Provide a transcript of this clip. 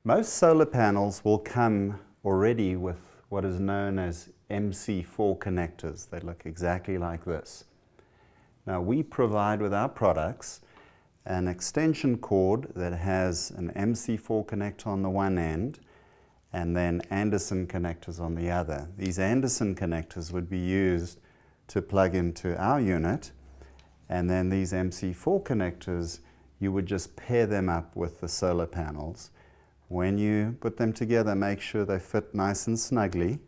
Most solar panels will come already with what is known as MC4 connectors. They look exactly like this. Now we provide with our products an extension cord that has an MC4 connector on the one end and then Andersen connectors on the other. These Andersen connectors would be used to plug into our unit, and then these MC4 connectors, you would just pair them up with the solar panels. When you put them together, make sure they fit nice and snugly,